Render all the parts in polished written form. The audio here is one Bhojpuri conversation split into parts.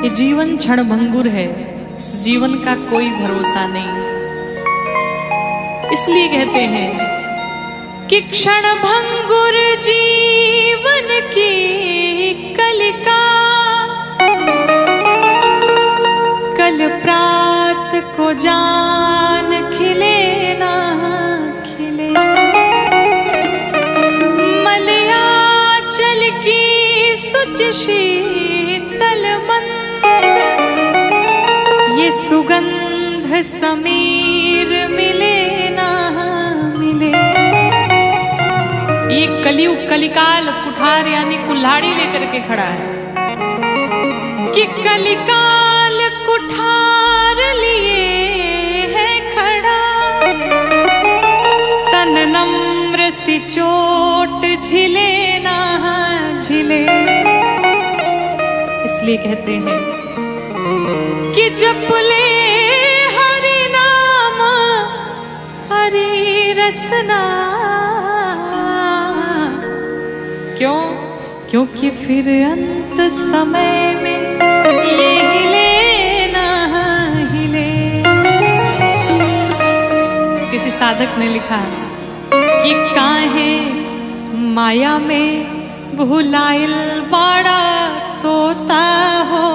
कि जीवन क्षणभंगुर है, जीवन का कोई भरोसा नहीं। इसलिए कहते हैं कि क्षणभंगुर जीवन की कलिका, कल प्रात को जान खिले ना खिले। मलयाचल की सुच शीतल मंद, ये सुगंध समीर मिले ना मिले। ये कलियुग कलिकाल कुठार यानी कुल्हाड़ी लेकर के खड़ा है कि कलिकाल कुठार लिए है खड़ा। तन नम्र सी चोट झिले ना झिले। इसलिए कहते हैं कि जपले हरि नाम हरि रसना। क्यों? क्योंकि फिर अंत समय में ये हिले ना हिले। किसी साधक ने लिखा कि काहे माया में भुलाइल बाड़ा तोता हो।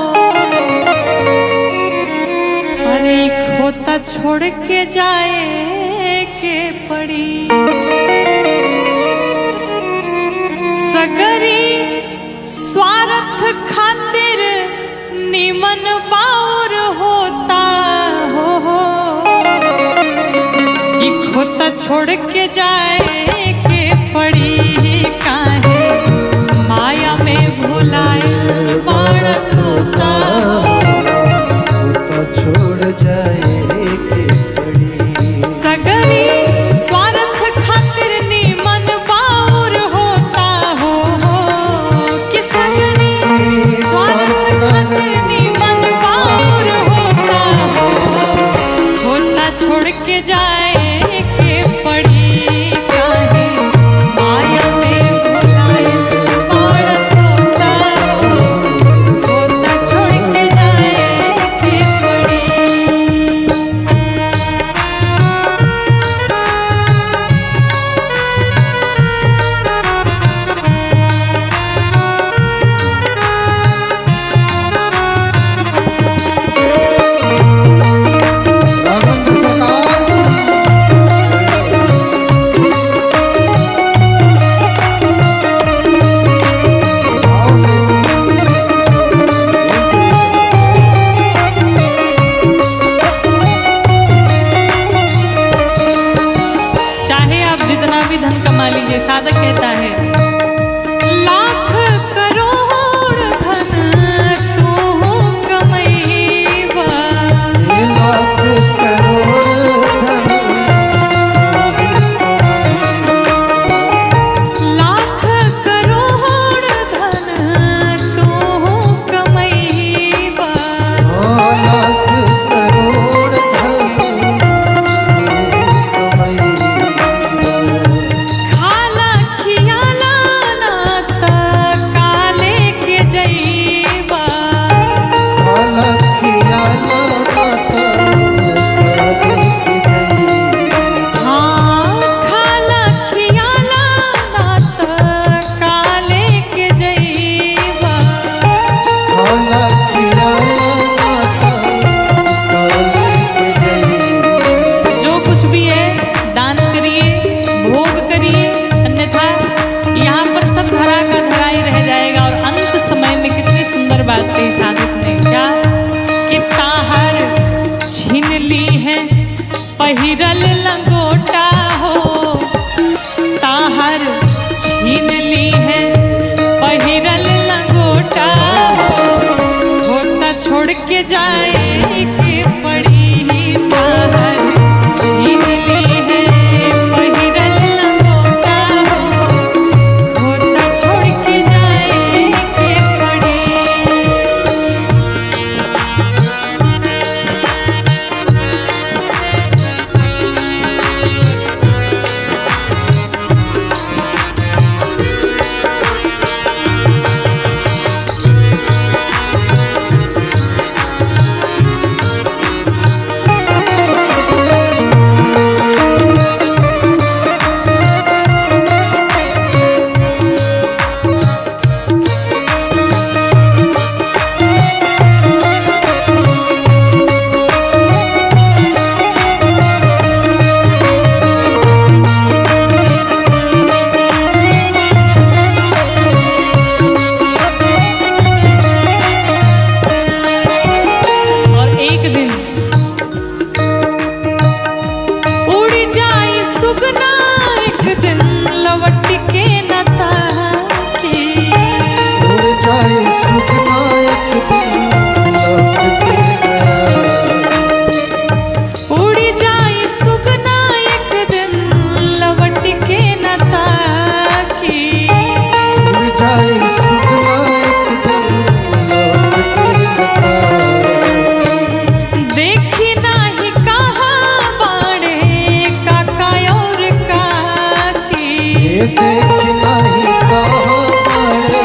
अरे खोता छोड़ के जाए के पड़ी। सगरी स्वार्थ खातिर निमन बाउर होता हो। ये खोता छोड़ के जाए के पड़ी। काहे माया में भुलाइल बाड़ा तोता हो। खोता छोड़ जाए के पड़ी। सगरी स्वार्थ खातिर निमन बाउर होता हो। कि सगरी स्वार्थ खातिर निमन बाउर होता हो। खोता छोड़ के जाए के पड़ी। काहे माया में भुलाइल बाड़ा तोता हो। खोता छोड़ के जाए के पड़ी। राघवेंद्र सरकार की भाव से चाहे आप जितना भी धन कमा लीजिए, साधक कहता है लाख करोड़ धन तू कमैबा। लाख करोड़ धन लाख करोड़ धन तू कमैबा। लाख करोड़ धन खाला खियाला नात काले के जैबा। खाला खियाला काले के जई। हाँ खाला खियाला नात काले के जैबा। खाला खियाला काले के जई। जो कुछ भी है दान करिए, भोग करिए, अन्यथा यहाँ पर सब धरा का धरा ही रह जाएगा। और अंत समय में कितनी सुंदर बात कही साधक ने, क्या कि ताहर छीन ली है पहिरल लंगोटा हो। ताहर छीन ली है पहिरल लंगोटा हो। खोता छोड़ के जाए के पड़ी। ताहर छीन ली है पहिरल लंगोटा हो। खोता छोड़ के जाए के पड़ी। देख नहीं कहो बड़े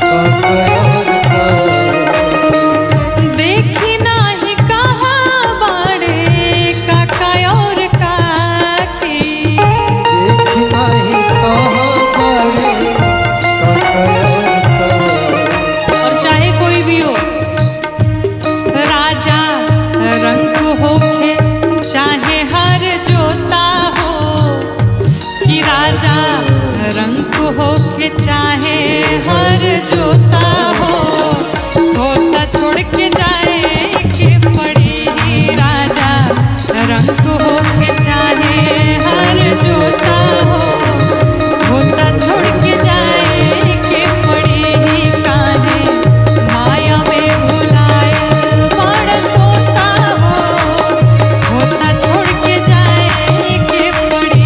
कपयोर का देखी नाही कहा बाड़े काका और काकी। देख नहीं कहो बड़े कपयोर का और चाहे कोई भी हो, राजा रंग होखे चाहे हर जोता हो, कि राजा रंग होखे चाहे हर जोता हो, होता छोड़ के जाए के पड़ी। राजा रंग होखे चाहे हर जोता हो, होता छोड़ के जाए के पड़ी। काहे माया में भुलाए बड़ तोता हो, होता छोड़ के जाए के पड़ी।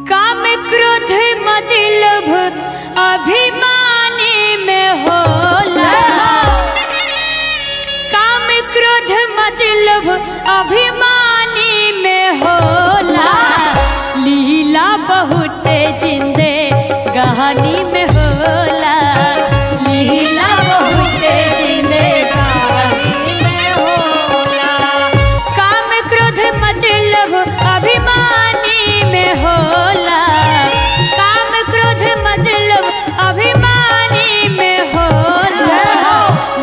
काम क्रोध मद लोभ अभिमानी में होला। काम क्रोध मद लोभ अभिमानी में होला। लीला बहुत जिंदे गहनी में होला। लीला बहुत जिंदे गहनी में होला। काम क्रोध मद लोभ अभिमानी में होला। काम क्रोध मद लोभ अभिमानी में होला।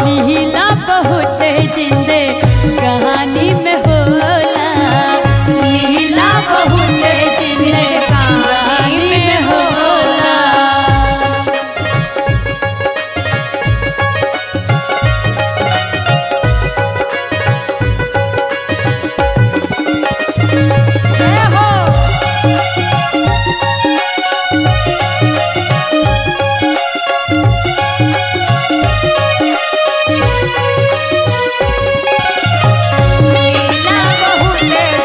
लीला बहुत जिंदे कहानी में होला। लीला बहुत जिंदे कहानी में होला। जय हो। लीला बहुत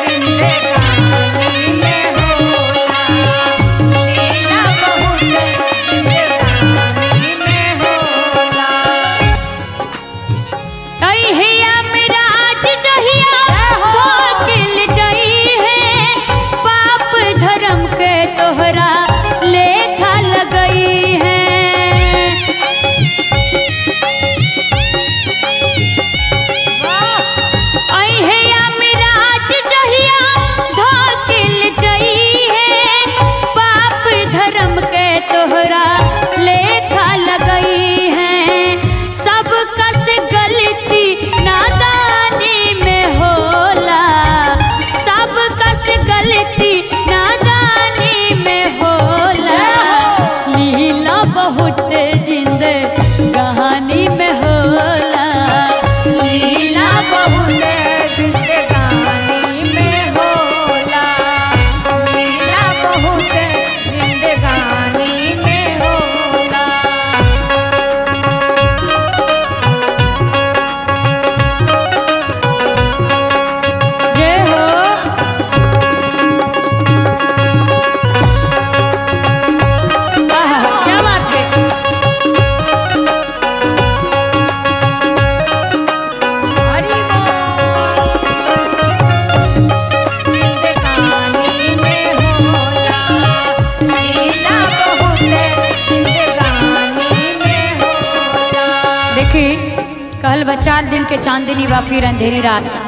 जिंदे कहानी में होला। लीला बहुत जिंदे कहानी में होला। तैहिया मिराज जहिया धोकिल जई है। पाप धर्म के तोहरा लेखा लगई है। अहिया मिराज जहिया धोकिल जई है। पाप धर्म के तोहरा लेखा लगई है। सब कस गलती नादानी में होला। सब कस गलती नादानी में होला। लीला बहुत जिंदे कहानी में होला। लीला बहुत जिंदे कहानी में होला। लीला बहुत जिंदे कहानी में होला। जय हो। आहा, क्या बात है। हरि बोल। जिंदे कहानी में होला। लीला बहुत जिंदे कहानी में होला। देखी कहल बा 4 दिन के चांदनी बा फिर अंधेरी रात।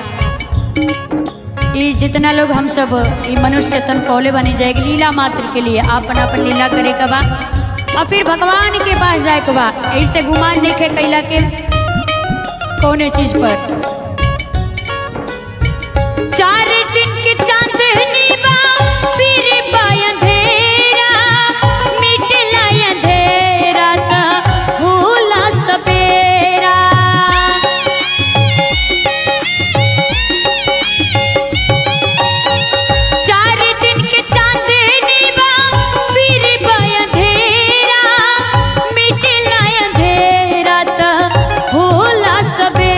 ये जितना लोग हम सब ये मनुष्य तन पौले बनी जाएगी लीला मात्र के लिए आपन आपन लीला करे के बा और फिर भगवान के पास जाए के बा। ऐसे गुमान देखे कैला के कौने चीज पर। 4 दिन की चांदनी बा फिर बा अंधेरा। मिटला अंधेरा ता होला सवेरा। सबे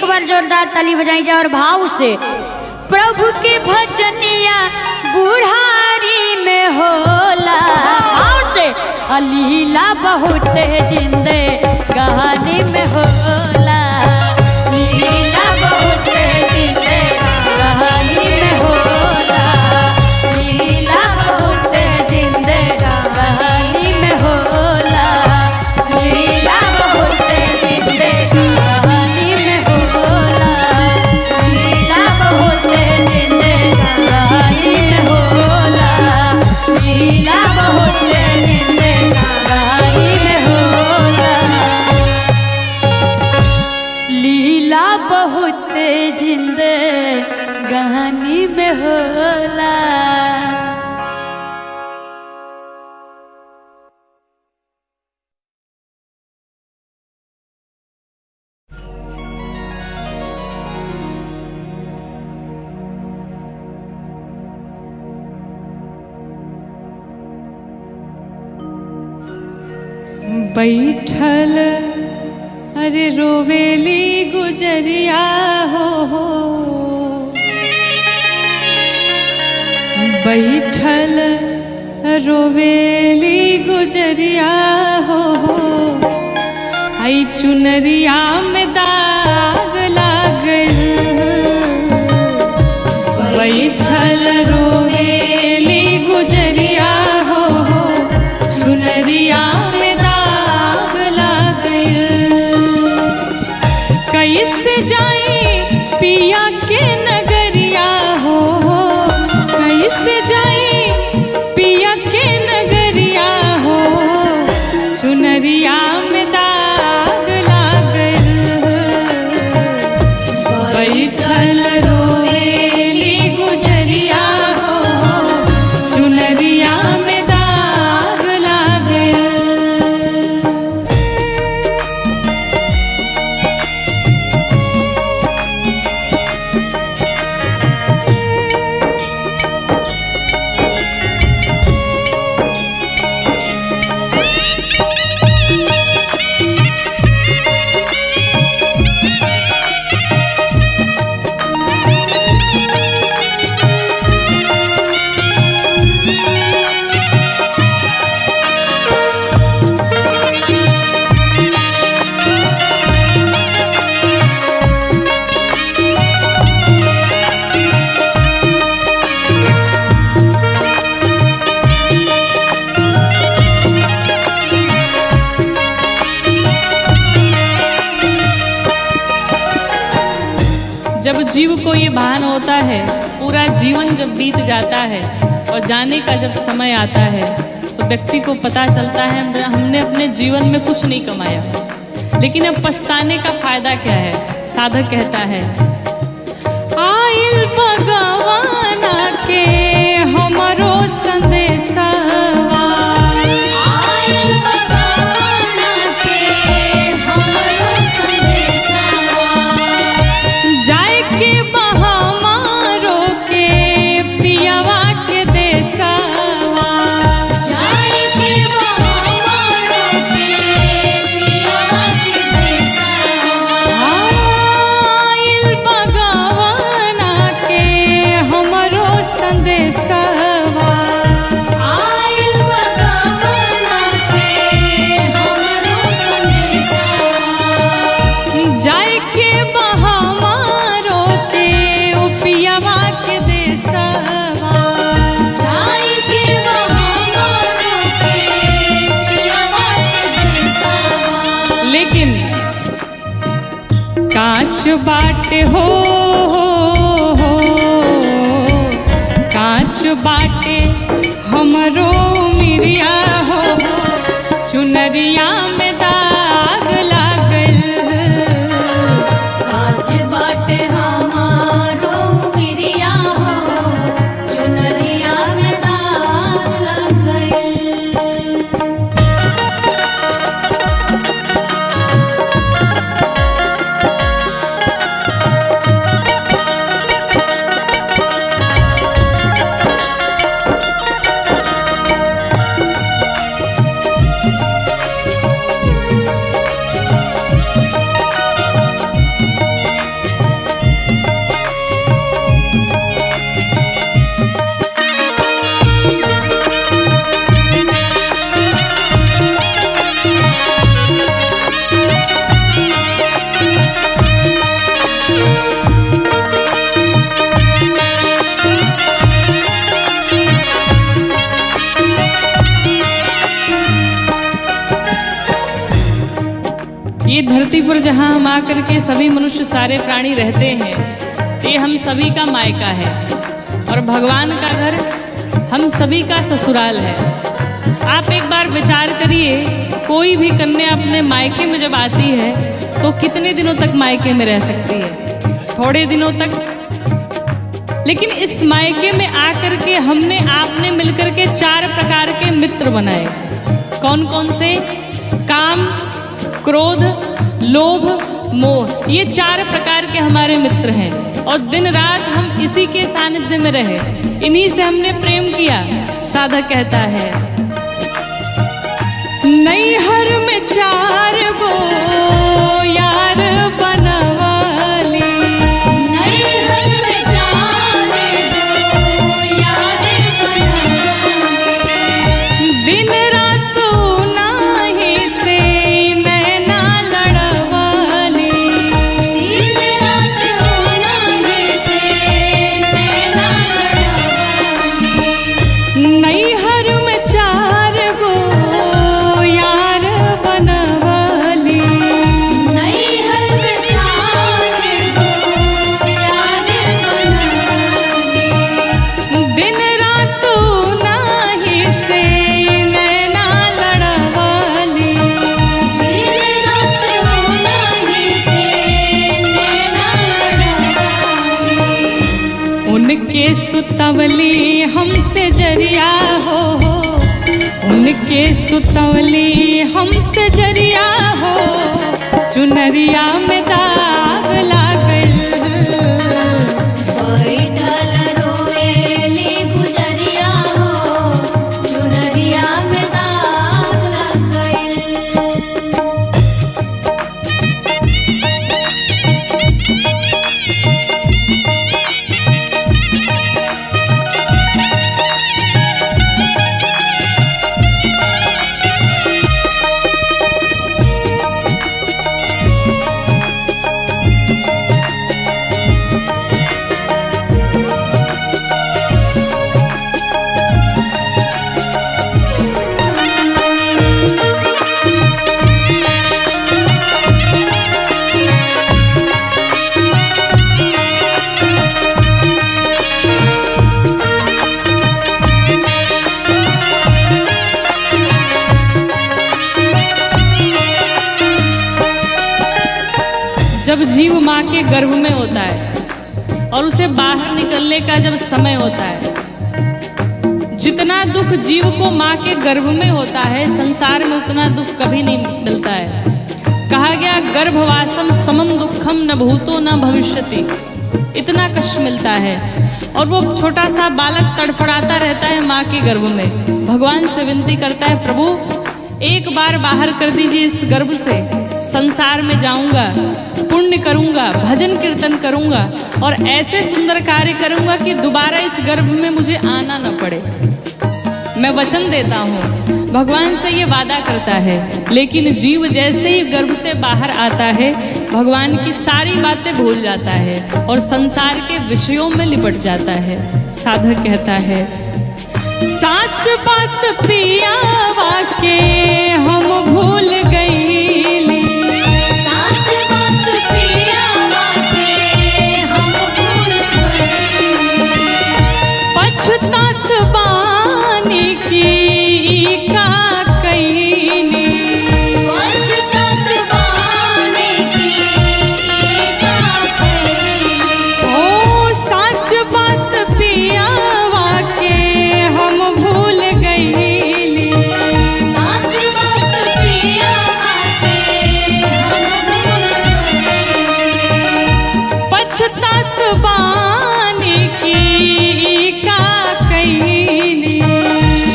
एक बार जोरदार ताली बजाई जाए और भाव से प्रभु के भजनिया बुढ़ारी में होला। भाव से अलीला बहुत जिंदे कहानी में होला। लीला बहुत जिंदे कहानी में होला। लीला बहुत जिंदे कहानी में होला। लीला बहुत जिंदे कहानी में होला। लीला बहुत जिंदे कहानी में होला। लीला बहुत जिंदे कहानी में होला। लीला बहुत जिंदे कहानी में होला। बैठल अरे रोवेली गुजरिया हो। बैठल रोवेली गुजरिया हो। आई चुनरिया में दाग लाग बैठल रोवेली गुजरिया हो। चुनरिया में दाग लाग कैसे जाई पिया के नगरिया हो। कैसे जाई पिया के नगरिया हो। चुनरिया में दाग लाग बैठल रोवेली गुजरिया हो। चुनरिया में दाग लाग जब जीव को ये भान होता है, पूरा जीवन जब बीत जाता है और जाने का जब समय आता है तो व्यक्ति को पता चलता है हमने अपने जीवन में कुछ नहीं कमाया, लेकिन अब पछताने का फायदा क्या है। साधक कहता है आइल भगवाना के हमरो संदेशवा। आइल भगवाना के हमरो संदेशवा। जाए के बहामारो के पियावा के देशवा। जाए के बहामारो के पियावा के देशवा। आइल भगवाना के हमरो संदेशवा। आइल भगवाना के हमरो संदेशवा। जाए के बहामारो के पियावा के देशवा। जाए के बहामारो के पियावा के देशवा। लेकिन कांच बाटे हो, कांच बाटे हमरो मिरिया हो। चुनरिया में दाग लागल। कांच बाटे हमारो मिरिया हो। चुनरिया में दाग लागल। पर जहाँ हम आकर के सभी मनुष्य सारे प्राणी रहते हैं, ये हम सभी का मायका है और भगवान का घर हम सभी का ससुराल है। आप एक बार विचार करिए, कोई भी कन्या अपने मायके में जब आती है तो कितने दिनों तक मायके में रह सकती है? थोड़े दिनों तक। लेकिन इस मायके में आकर के हमने आपने मिलकर के 4 प्रकार के मित्र बनाए। कौन कौन से? काम, क्रोध, लोभ, मोह, ये 4 प्रकार के हमारे मित्र हैं और दिन रात हम इसी के सानिध्य में रहे, इन्हीं से हमने प्रेम किया। साधक कहता है, नैहर में 4 गो यार बनवाली, नैहर में 4 गो यार बनवाली, दिन रात नाही से नैना लड़वाली, दिन रात नाही से नैना लड़वाली, नैहर में 4 गो यार बनवाली, नैहर में 4 गो यार बनवाली, दिन रात नाही से नैना लड़वाली, दिन रात नाही से नैना लड़वाली, उनके सुतवली हमसे जरिया हो, उनके सुतवली हमसे जरिया हो, चुनरिया में दाग लागल, बैठल रोएली गुजरिया हो, चुनरिया में दाग लग गइल। जब जीव माँ के गर्भ में होता है और उसे बाहर निकलने का जब समय होता है, जितना दुख जीव को माँ के गर्भ में होता है, संसार में उतना दुख कभी नहीं मिलता है। कहा गया, गर्भवासम समम दुखम न भूतो न भविष्यति, इतना कष्ट मिलता है। और वो छोटा सा बालक तड़फड़ाता रहता है माँ के गर्भ में, भगवान से विनती करता है, प्रभु एक बार बाहर कर दीजिए इस गर्भ से, संसार में जाऊंगा, पुण्य करूंगा, भजन कीर्तन करूंगा और ऐसे सुंदर कार्य करूंगा कि दोबारा इस गर्भ में मुझे आना न पड़े। मैं वचन देता हूँ। भगवान से ये वादा करता है, लेकिन जीव जैसे ही गर्भ से बाहर आता है, भगवान की सारी बातें भूल जाता है और संसार के विषयों में लिपट जाता है। साधक कहता है, साच बात पिया वाके हम भूल गईली, साच बात पिया वाके हम भूल गइली, पछतात बानी की का कईनी, पछतात बानी की का कइली, ओ साच बात पिया वाके हम भूल गईली, साच बात पिया वाके हम भूल गइली, पछतात बानी की का कईनी।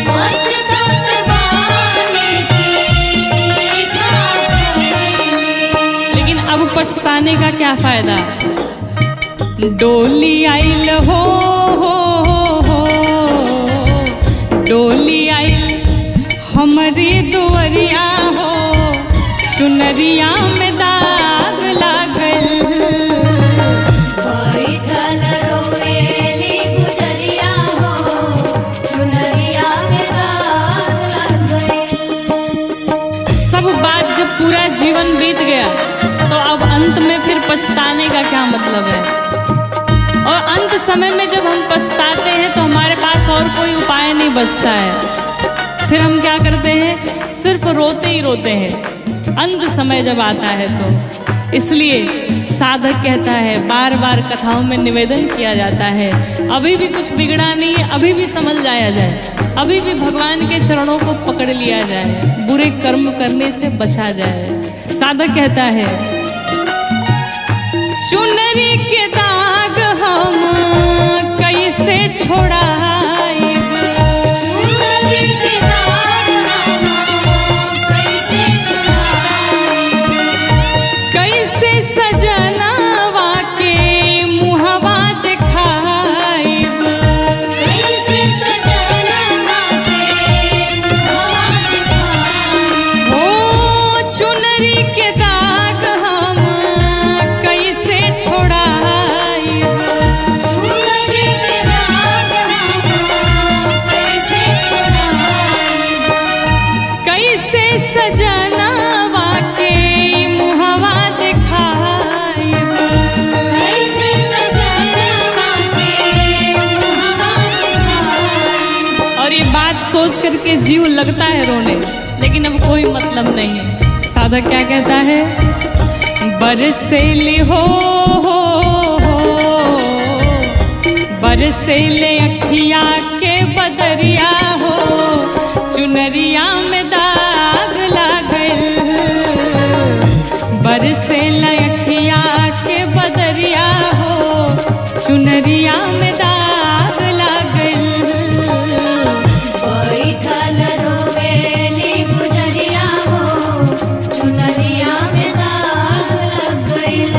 पछतात बानी की का कइली, लेकिन अब पछताने का क्या फायदा? डोली आइल हो, डोली आइल हमारी दुवरिया हो, चुनरिया में दाग लागल, बैठल रोएली गुजरिया हो, चुनरिया में दाग लग गइल। सब बात जब पूरा जीवन बीत गया तो का क्या मतलब है। और अंत समय में जब हम पछताते हैं तो हमारे पास और कोई उपाय नहीं बचता है। फिर हम क्या करते हैं, सिर्फ रोते ही रोते हैं अंत समय जब आता है तो। इसलिए साधक कहता है, बार बार कथाओं में निवेदन किया जाता है, अभी भी कुछ बिगड़ा नहीं है, अभी भी समझ जाया जाए, अभी भी भगवान के चरणों को पकड़ लिया जाए, बुरे कर्म करने से बचा जाए। साधक कहता है, चुनरी के दाग हम कैसे छोड़ाएं, चुनरी के दाग हम कैसे छुड़ाएं, कैसे सजनवा के मुहवा दिखाएं, कैसे सजनवा के मुहवा दिखाएं, ओ चुनरी के दाग हम कैसे छोड़ाएं, चुनरी के दाग हम कैसे छुड़ाएं, कैसे सजनवा के मुहवा दिखाएं। कैसे सजनवा के मुहवा दिखाएं। और ये बात सोच करके जीव लगता है रोने, लेकिन अब कोई मतलब नहीं है। साधक क्या कहता है, बरसेले हो बरसेले अखिया के बदरिया हो, चुनरिया में दाग लागल, बरसेले अखिया के बदरिया हो, चुनरिया में दाग लागल। बैठल रोवेली गुजरिया हो, चुनरिया में दाग लग गइल,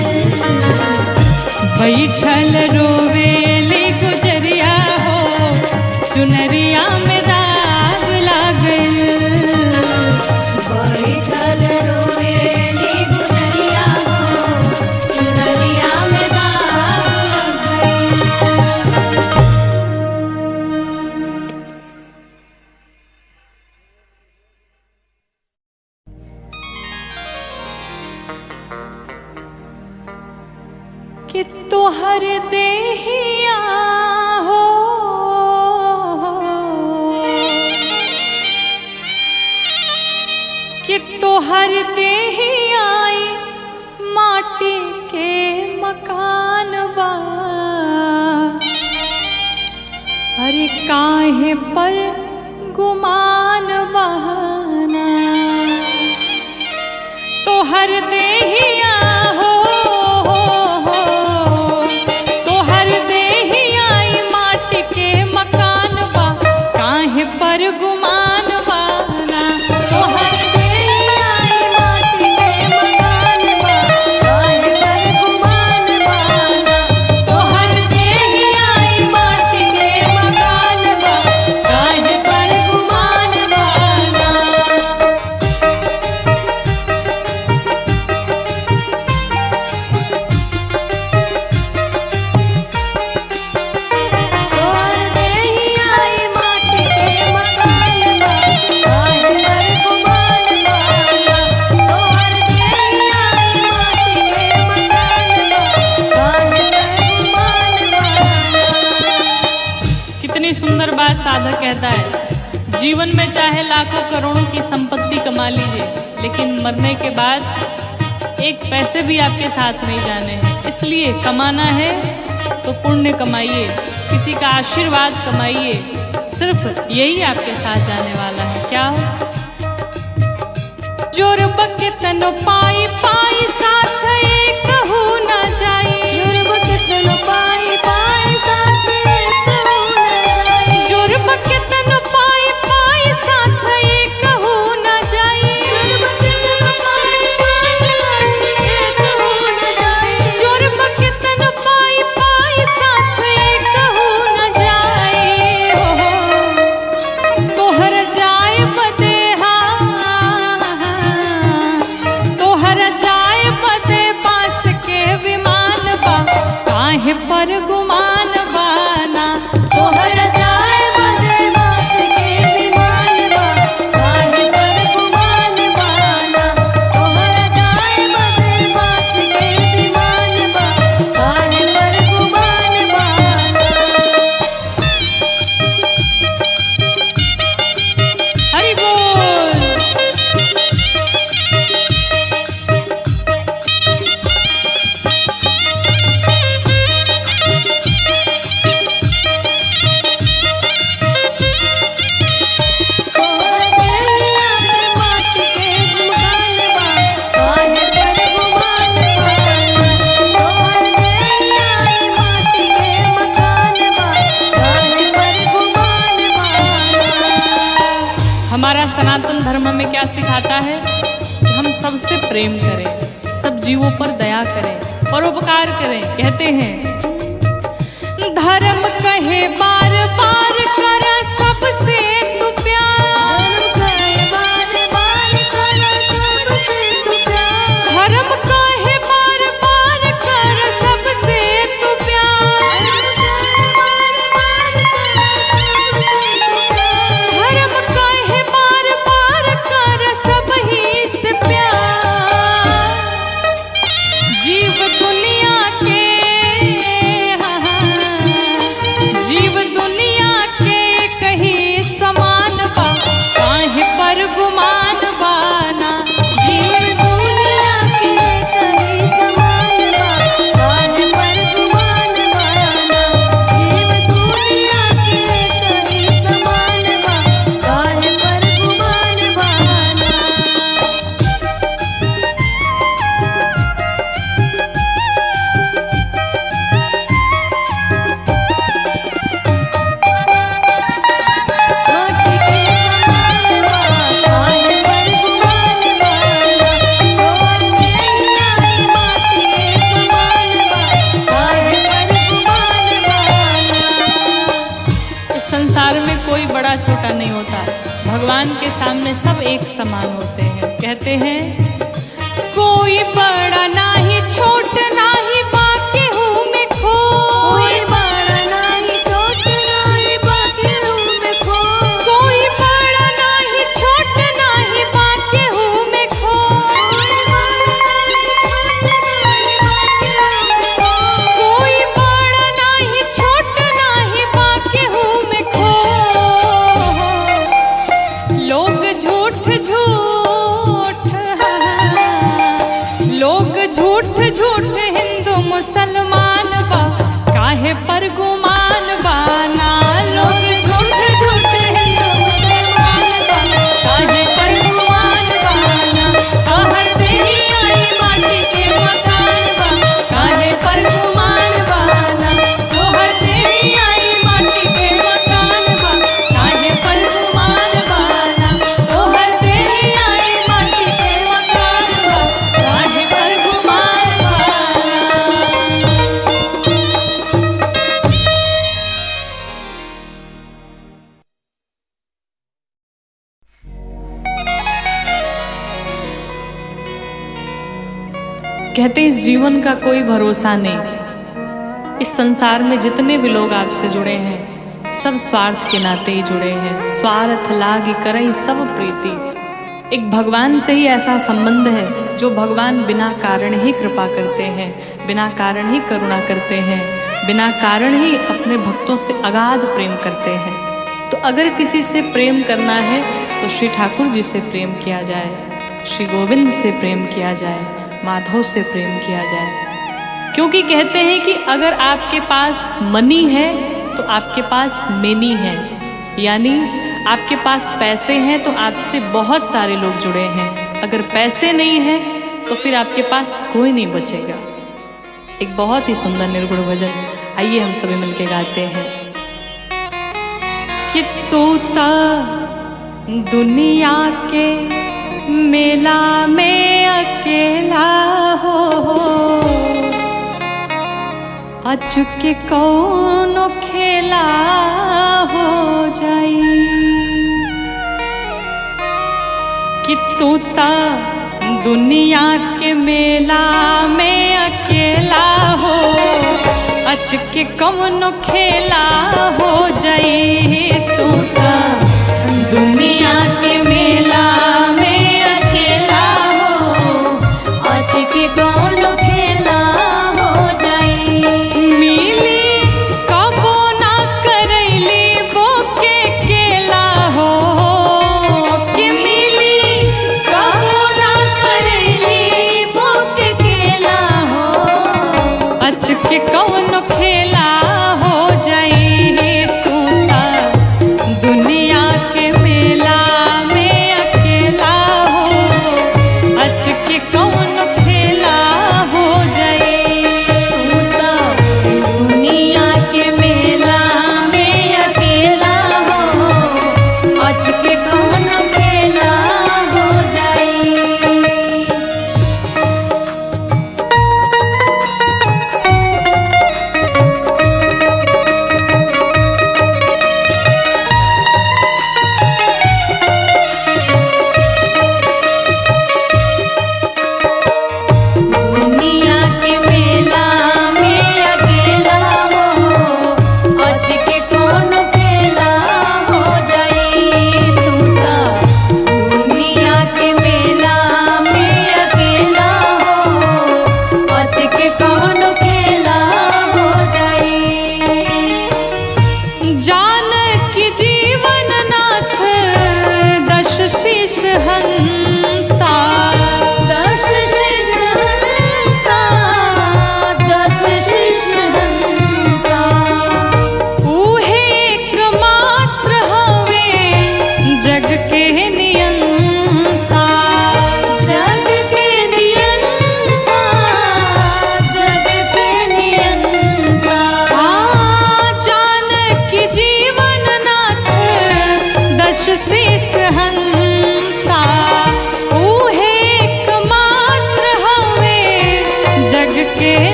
बैठल रोवेली गुजरिया हो, चुनरिया में दाग लागल। बैठल रोवेली गुजरिया हो, चुनरिया में दाग लग गइल। कि तोहर देहिया हो कि तोहर देहिया माटी के मकान बा, अरे काहे पर गुमान बहाना, तोहर देहिया हो तोहर देहिया माटी के मकान बा, काहे पर गुमान बाना, तोहर देहिया माटी के मकान बा, काहे पर गुमान बाना, तोहर देहिया माटी के मकान बा, काहे पर गुमान बाना। तोहर देहिया माटी के मकान बा, काहे पर गुमान बाना, तोहर देहिया माटी के मकान बा, काहे पर गुमान बाना। कितनी सुंदर बात साधक कहता है, जीवन में चाहे लाखों करोड़ों की संपत्ति कमा लीजिए, लेकिन मरने के बाद एक पैसे भी आपके साथ नहीं जाने हैं। इसलिए कमाना है तो पुण्य कमाइए, किसी का आशीर्वाद कमाइए, सिर्फ यही आपके साथ जाने वाला है। क्या जोर बके तनो पाई पाई साथ एक हो ना जाई, जुर्म कितनो पाई पाई साथ एक हो न जाई, जोर बके तनो पाई पाई साथ एक हो ना जाई, जुर्म कितनो पाई पाई साथ एक हो न जाई, जोर बके तनो पाई पाई साथ एक हो ना जाए हो, तोहर जाए बदे तोहर जाए बदे बांस के क्या सिखाता है? कि हम सबसे प्रेम करें, सब जीवों पर दया करें, परोपकार करें। कहते हैं धर्म कहे बार बार कर सबसे तू प्यार, धर्म कहे बार बार कर सबसे तू प्यार, धर्म कहे बार बार कर सब ही से प्यार। जीव दुनिया के जीव दुनिया के कहीं समान बा, काहे पर गुमान बाना। जीव दुनिया के कहीं समान बा, काहे पर गुमान बाना। जीव दुनिया के कहीं समान बा, काहे पर गुमान बाना। माटी के समान बा, काहे पर गुमान बाना। तोहर नैया माटी के समान बा, काहे पर गुमान बाना। इस संसार में कोई बड़ा छोटा नहीं होता, भगवान के सामने सब एक समान होते हैं। कहते हैं कोई बड़ा नाही छोट नाही बाकी हूँ मैं खो, कोई बड़ा नाही छोट नाही बाकी हूँ मैं खो। कोई बड़ा नाही छोट नाही बाकी हूँ मैं खो, कोई बड़ा नाही छोट नाही बाकी हूँ मैं खो। लोग झूठ झूठ लोग झूठ झूठ हिंदू मुसलमान बा, काहे पर गुमान बाना। लोग झूठ झूठ हिंदू मुसलमान बा, काहे पर गुमान बाना। कहर देही आई माटी के मकान बा, काहे पर गुमान बाना। तोहर देही आई माटी के मकान बा, काहे पर गुमान बाना। तोहर देही आई माटी के मकान बा, काहे पर गुमान बाना। कहते इस जीवन का कोई भरोसा नहीं। इस संसार में जितने भी लोग आपसे जुड़े हैं सब स्वार्थ के नाते ही जुड़े हैं। स्वार्थ लाग करई सब प्रीति। एक भगवान से ही ऐसा संबंध है जो भगवान बिना कारण ही कृपा करते हैं, बिना कारण ही करुणा करते हैं, बिना कारण ही अपने भक्तों से अगाध प्रेम करते हैं। तो अगर किसी से प्रेम करना है तो श्री ठाकुर जी से प्रेम किया जाए, श्री गोविंद से प्रेम किया जाए, माधव से प्रेम किया जाए। क्योंकि कहते हैं कि अगर आपके पास मनी है तो आपके पास मेनी है, यानी आपके पास पैसे हैं तो आपसे बहुत सारे लोग जुड़े हैं। अगर पैसे नहीं हैं तो फिर आपके पास कोई नहीं बचेगा। एक बहुत ही सुंदर निर्गुण भजन, आइए हम सभी मिलके गाते हैं। कि तोता दुनिया के मेला में अकेला हो, अचुके कौनो खेला हो जाई। कि तोता दुनिया के मेला में अकेला हो, अचके कौनो खेला हो जाई। तोता दुनिया के मेला में अकेला हो, अचके कौनो खेला हो जाई। मिली कबो ना करैली बोके केला हो, कि मिली कबो ना करैली बोके केला हो, अचके कौनो खेला हो जाई। तोता दुनिया के मेला में अकेला हो, अचके कौनो खेला हो जाई। तोता दुनिया के मेला में अकेला हो, अचके कौनो खेला हो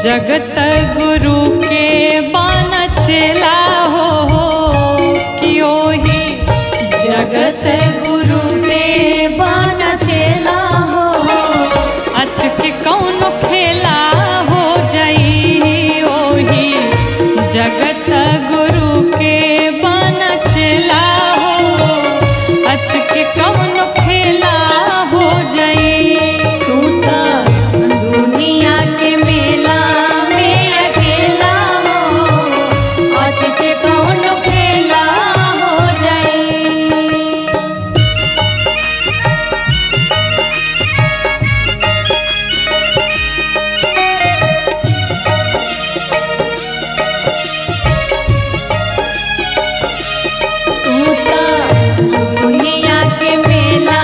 जगत गुरु के बन चेला हो कि ओही जगत गुरु के बन चेला हो अच के कौन खेला हो जाई ओही जगत गुरु के बन चेला हो अच के कौन खेला हो जाई। तू तो दुनिया के मेला में अकेला हो आज के कौन खेला हो जाई। तू तो दुनिया के मेला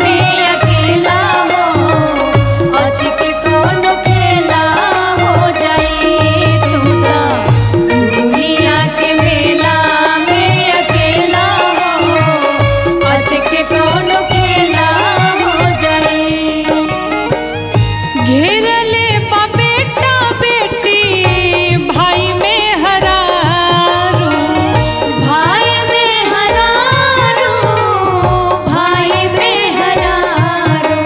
में अकेला हो आज के कौन खेला हो जाई। तू तो दुनिया के मेला में अकेला हो आज के कौन खेला हो जाई। घेरले बा बेटा बेटी भाई में हरारू भाई में हरारू भाई में हरारू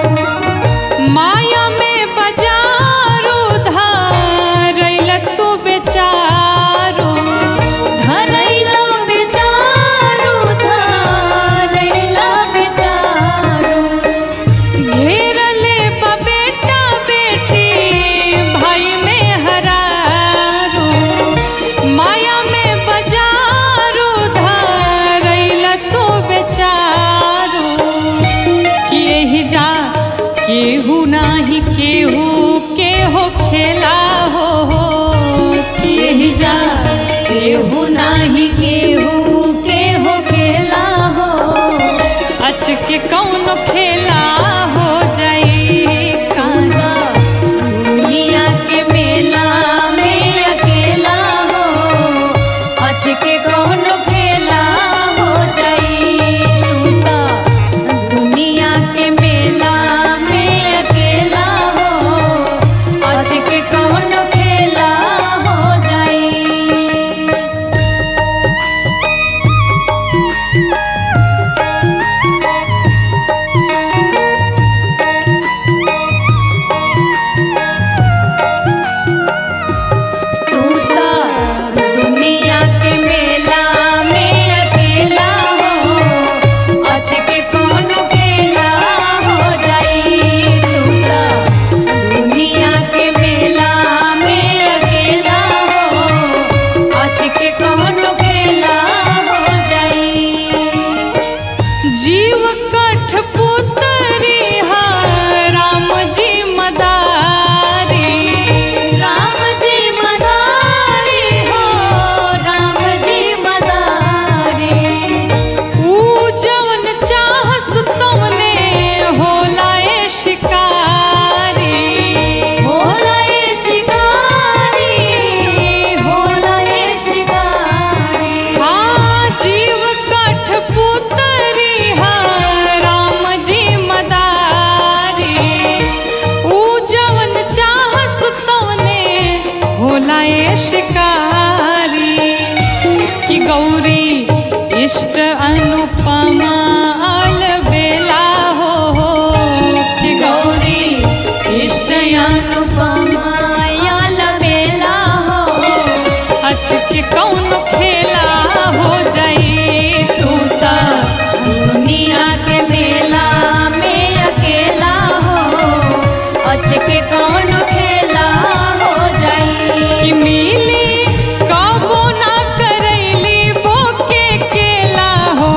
माया में बजारू धारैल तू बेचारू धरैला बेचारू धरैला बेचारू घेरले बा बेटा बेटी भाई में हरारू माया में बजारू धारैल तू बेचारू कि यही जा केहू नाही केहू के हो खेला हो कि यही जा केहू नाही केहू के हो खेला हो अच के कौन खेला हो जाई। कांदा दुनिया के मेला में अकेला हो आज के कौन खेला हो जाई। तू तो दुनिया के मेला में अकेला हो आज के कौन खेला हो जाई। तू तो दुनिया के मेला में अकेला हो आज के कौन खेला हो जाई। तू तो दुनिया के मेला में अकेला हो आज के कौन खेला हो जाई। जीव कठपुतरी हा राम जी मदारी राम जी मदारी हो राम जी मदारी ऊ जवन चाहस तमने होला ए शिकारी होला ये शिकारी होला ये शिकारी हाँ जीव कठपुतरी हा राम जी मदारी ऊ जवन चाहस तमने होला ए शिकारी कि गौरी इष्ट अनुपमा अलबेला हो कि गौरी इष्ट अनुपमा याल बेला हो अच के कौन खेला हो जाई। तू तो दुनिया के मेला में अकेला हो आज के कौन खेला हो जाई। कि मिली कबो ना करैली बोके केला हो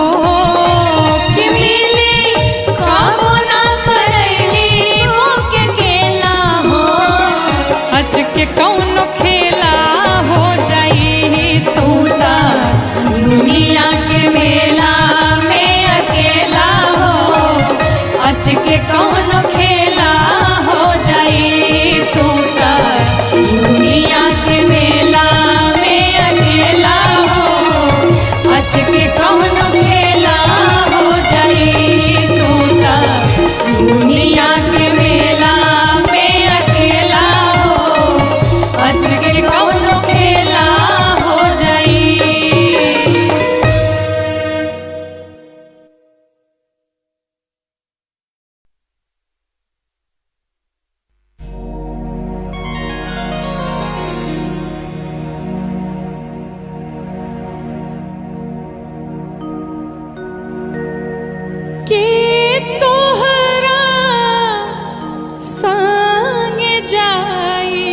जाई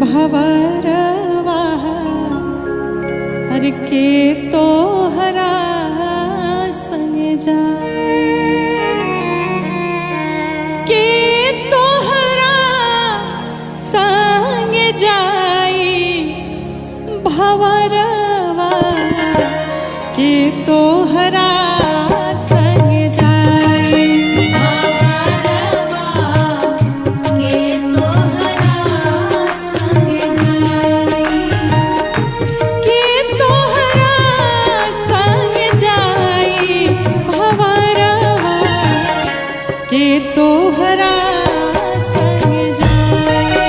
भवरवा हर के तोहरा संग जाई के तोहरा संग जाई भवरवा के तोहरा संग जाई के तोहरा संग जाई भवरवा के तोहरा संग जाई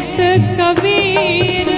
कहत कबीर